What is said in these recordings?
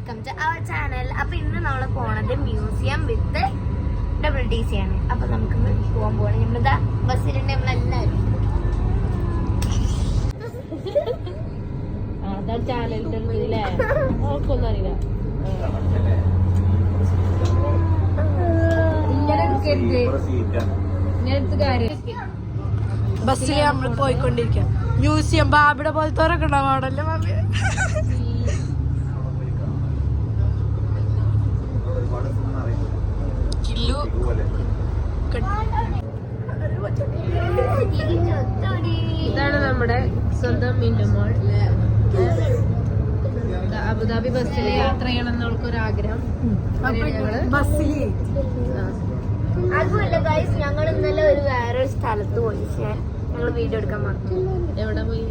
Welcome to our channel. അപ്പൊ ഇന്ന് നമ്മൾ പോണത് മ്യൂസിയം വിത്ത് WTC ആണ്. അപ്പൊ നമുക്ക് പോകാൻ പോകണം. നമ്മളിതാ ബസ്സിലുണ്ട്, നമ്മളെല്ലാവരും ബസ്സിൽ നമ്മൾ പോയിക്കൊണ്ടിരിക്കുക. മ്യൂസിയം ബാബിയുടെ പോലത്തോരൊക്കെ ഉണ്ടാവാണല്ലേ മാമിയ. ഇതാണ് നമ്മുടെ സ്വന്തം മിന്റു മോൾ. അബുദാബി ബസ്സിൽ യാത്ര ചെയ്യണം എന്നവൾക്കൊരു ആഗ്രഹം. അതുമല്ല ഗൈസ്, ഞങ്ങൾ ഇന്നലെ ഒരു വേറൊരു സ്ഥലത്ത് പോയി. ഞങ്ങൾ വീഡിയോ എടുക്കാൻ പറഞ്ഞു. എവിടെ പോയി?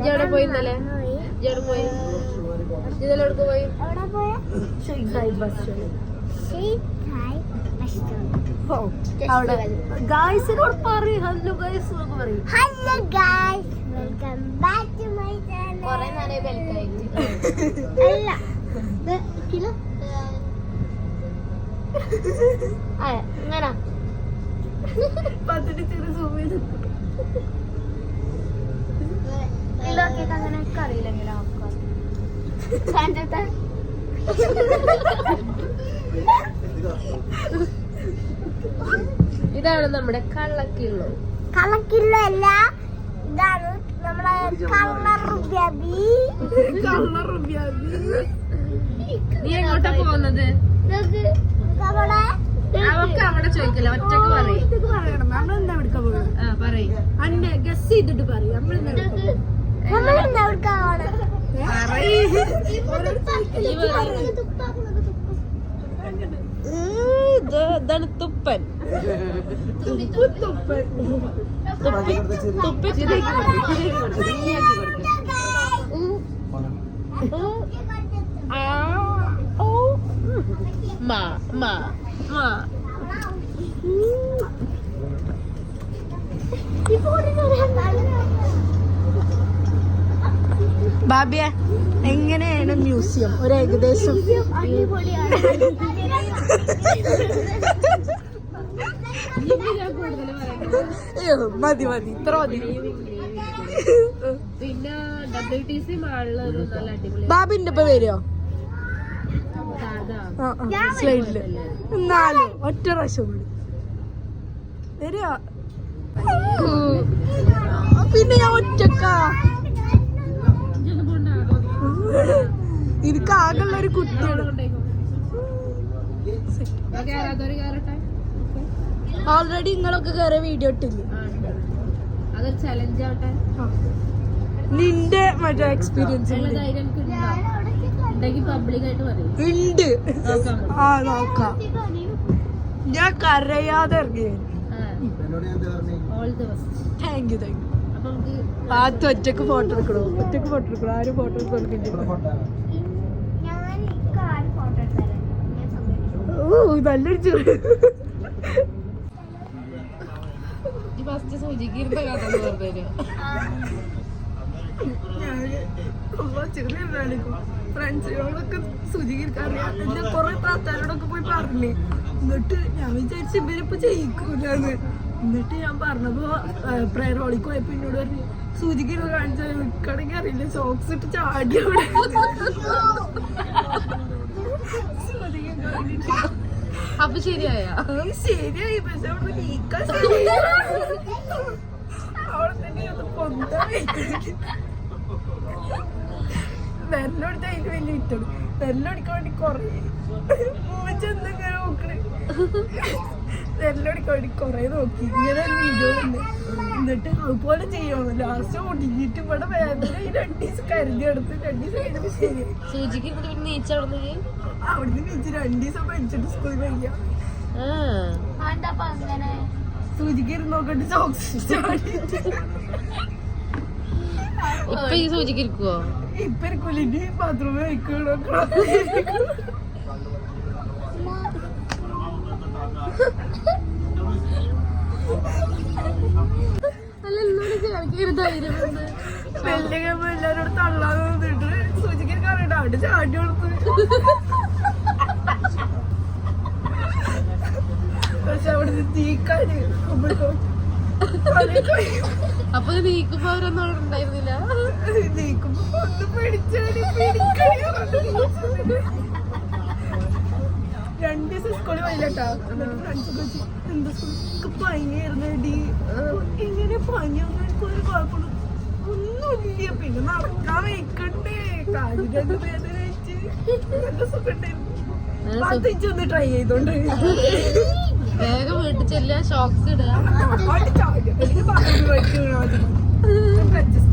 എവിടെ പോയി ഇന്നലെ? എവിടെ പോയി? ഇന്നലെ എവിടെ പോയി? ഗായ്സിനോട് പറയും ഹലോ ഗായ്സ് എന്നൊക്കെ പറയും. Hello guys, welcome back to my channel. കുറേ നേരം വെൽക്കായിട്ട് അല്ല ഇങ്ങനെ പത്തിട്ട് ചെറിയ സൂം ചെയ്ത് ഇതൊക്കെ അങ്ങനെയൊക്കെ അറിയില്ല. ഇങ്ങനെ ഇതാണ് നമ്മുടെ കള്ളക്കിള്ളോ. കള്ളക്കില്ലോ അല്ല, ഇതാണ് നമ്മളെ നീ എങ്ങോട്ടാ പോകുന്നത്? അവക്ക് അവിടെ ചോദിക്കല, ഒറ്റക്ക് പറയും. നമ്മളെന്താ എടുക്കാൻ പോകുന്നത്? പറയും. അന്നെ ഗസ് ചെയ്തിട്ട് പറയും. ഇതാണ് തുപ്പൻ. ബാബിയ, എങ്ങനെയാണ് മ്യൂസിയം? ഒരു ഏകദേശം മതി മതി, ഇത്ര മതി. പിന്നെ WTC മാളില് ഒരു നല്ല അടിപൊളി. ബാബിന്റെ ഇപ്പൊ വരുമോ സ്ലൈഡില്? എന്നാലും ഒറ്റ പ്രാവശ്യം കൂടി വരുമോ? പിന്നെ ഞാൻ ഒറ്റക്കാ. എനിക്ക് ആകെയുള്ള ഒരു കുട്ടിയാണ്. ഓൾറെഡി നിങ്ങളൊക്കെ കയറിയ വീഡിയോ ഇട്ടില്ലേ? അതൊരു ചലഞ്ച് ആവട്ടെ. നിന്റെ മറ്റേ എക്സ്പീരിയൻസ് പബ്ലിക്കായിട്ട് പറയും. ഉണ്ട്. ആ നോക്കാം. ഞാൻ കരയാതെ ഇറങ്ങി. Thank you thank you. ആദ്യം ഒറ്റക്ക് ഫോട്ടോ എടുക്കണോ? ഒറ്റക്ക് ഫോട്ടോ എടുക്കണോ? ആരും ഫോട്ടോ എടുക്കില്ല. ഓ നല്ലൊരു ചെറിയ ഫസ്റ്റ് സൂചിക്കിരുന്ന കഥ പറഞ്ഞു. ഫ്രണ്ട്സിനോടൊക്കെ സൂചിക്കറിയാം. എന്റെ കൊറേ താത്താരോടൊക്കെ പോയി പറഞ്ഞു. എന്നിട്ട് ഞാൻ വിചാരിച്ചു ഇവരിപ്പോ ചെയ്യിക്കൂലെന്ന്. എന്നിട്ട് ഞാൻ പറഞ്ഞപ്പോ പ്രയർ ഹോളിക്ക് പോയപ്പോ എന്നോട് പറഞ്ഞു സൂചിക്ക് കാണിച്ചാൽ നിൽക്കണമെങ്കിൽ അറിയില്ല, സോക്സ് ഇട്ട് ചാടി അവിടെ. അപ്പൊ ശരിയായി. പക്ഷെ അവിടെ നീക്കാൻ ശരിയായി. അവിടെ തന്നെ അത് പൊന്താൻ വെല്ലൊടിച്ച അതിന് വലിയ വിറ്റോളൂ. വെല്ലൊടിക്കാൻ വേണ്ടി കൊറേ ചെന്നിങ്ങനെ നോക്കണേ. വെല്ലൊടിക്കാൻ വേണ്ടി കൊറേ നോക്കി. ഇങ്ങനെ ഒരു വീഡിയോ ഉണ്ട്. എന്നിട്ട് അതുപോലെ ചെയ്യണം. ലാസ്റ്റ് ഒടിഞ്ഞിട്ട് ഇവിടെ വേദന 2 ദിവസം കരുതി എടുത്ത് 2 ദിവസം കഴിഞ്ഞപ്പോ ശരിയായി. സൂചിക്ക് നീച്ച അവിടുന്ന് നീച്ച് 2 ദിവസം പഠിച്ചിട്ട് സ്കൂളിൽ കഴിക്കാം. സൂചിക്ക് ഇരുന്ന് നോക്കണ്ട് സോക്സ് ചാടിയിട്ട്. ഇപ്പൊ ഈ സൂചിക്ക് ഇരിക്കുവോ? ഇപ്പൊ ഇരിക്കൂല, ബാത്റൂമിൽ വയ്ക്കുള്ളൂ. എനിക്ക് ധൈര്യം വന്ന് വലിയ കഴിയുമ്പോ എല്ലാരോടും തള്ളാൻ തോന്നിട്ട് സൂചിക്കാൻ കാണണ്ട അവിടെ ചാടി കൊടുത്ത്. പക്ഷെ അവിടെ തീക്കാന് അപ്പൊ നീക്കുമ്പോ അവരൊന്നും അവിടെ ഉണ്ടായിരുന്നില്ല. നീക്കുമ്പോ ഒന്ന് പിടിച്ചാടി 2 ദിവസം സ്കൂളിൽ പോയില്ലട്ടാ. എന്നിട്ട് ഫ്രണ്ട്സൊക്കെ വെച്ച് എന്താ സ്കൂൾക്ക് പനിയായിരുന്നു ഡി, എങ്ങനെ പനിയൊന്നും എനിക്കൊരു കുഴപ്പമില്ല, ഒന്നുമില്ല. പിന്നെ നടക്കാൻ വയ്ക്കണ്ടേ, കാലിന്റെ വേദന വെച്ച് നല്ല സുഖണ്ടായിരുന്നു. 15 ഒന്ന് ട്രൈ ചെയ്തോണ്ട് വേഗം വീട്ടിൽ ചെല്ലുക, ഷോക്സ് ഇടുക. എനിക്ക് പറഞ്ഞു വയ്ക്കു അഡ്ജസ്റ്റ്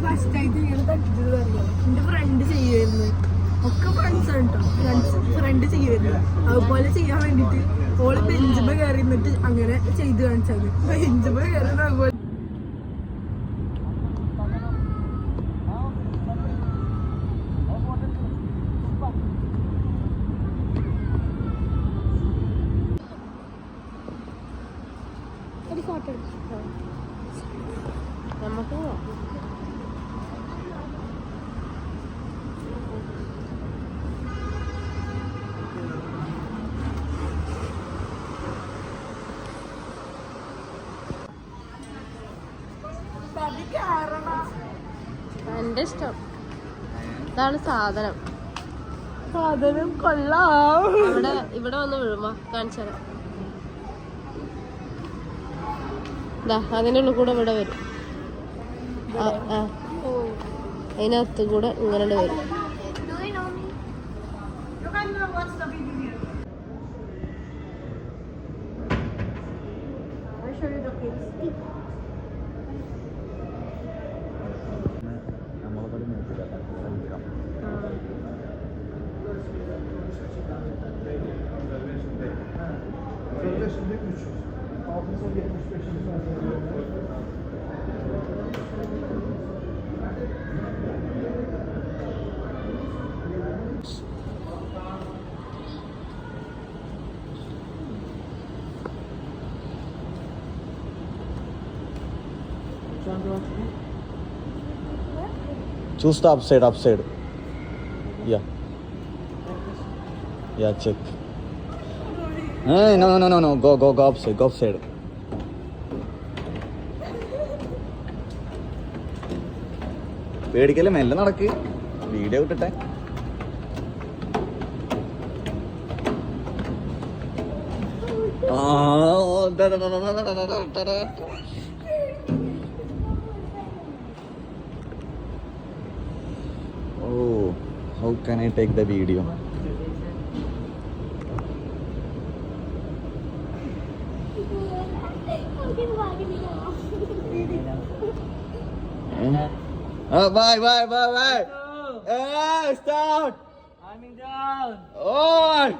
ഫസ്റ്റായിട്ട് ഇങ്ങനെ തട്ടിച്ചത് അറിയാം. എന്റെ ഫ്രണ്ട് ചെയ്യുമായിരുന്നു, ഒക്കെ ഫ്രണ്ട്സ് ആണ് കേട്ടോ. ഫ്രണ്ട് ചെയ്യുമായിരുന്നു. അതുപോലെ ചെയ്യാൻ വേണ്ടിട്ട് ഓള് ബെഞ്ചുമ്പോ കയറി നിന്നിട്ട് അങ്ങനെ ചെയ്ത് കാണിച്ചത്. ബെഞ്ചുമ്പോ കയറുന്നത് അതുപോലെ. നമുക്ക് എന്റെ ഇഷ്ടം ഇതാണ് സാധനം. സാധനം കൊള്ളാം. ഇവിടെ വന്ന് വീഴുമ്പോ കാണിച്ചു തരാം. അതിൻ്റെ ഉള്ളിൽ കൂടെ ഇവിടെ വരും. അതിനകത്ത് കൂടെ ഇങ്ങനെ വരും. Choose the upside. Yeah, check. Hey, no. Go upside. പേടിക്കല്ലേ, മെല്ലെ നടക്ക്, video ഇട്ടിട്ടെ. Oh, how can I take the video? Bye. Hey, start. I'm down. On.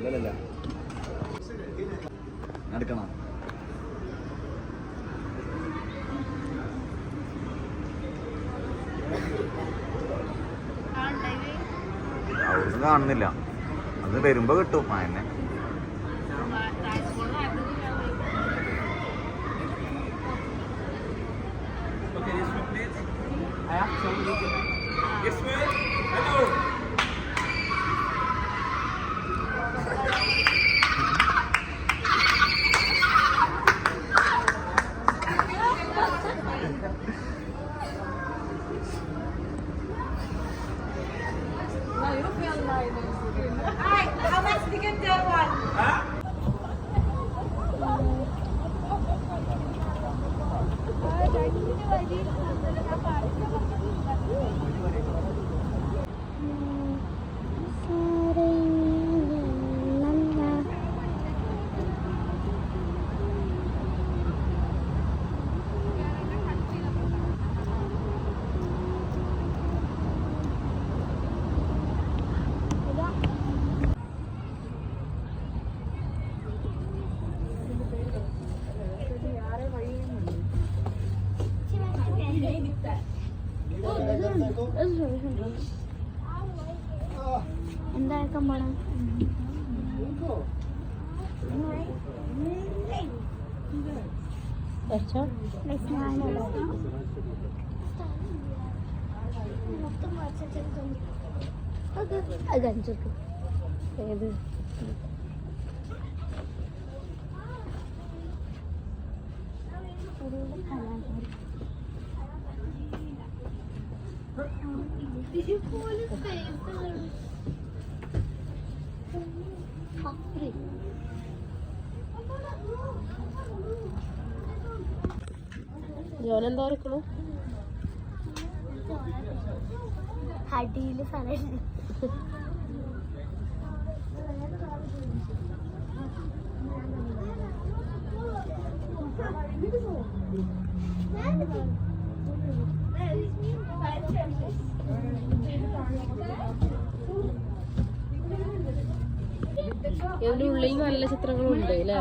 അല്ലല്ല നടക്കണം. അവിടുന്ന് കാണുന്നില്ല, അത് വരുമ്പോ കിട്ടും. എന്നെ എന്താക്കാൻ പോണം? അഞ്ചൊക്കെ ഏത് ജോനെന്താ ഓർക്കണു? അടിയില് സ്ഥലം ഇതിന്റെ ഉള്ളിൽ നല്ല ചിത്രങ്ങളുണ്ട് അല്ലേ?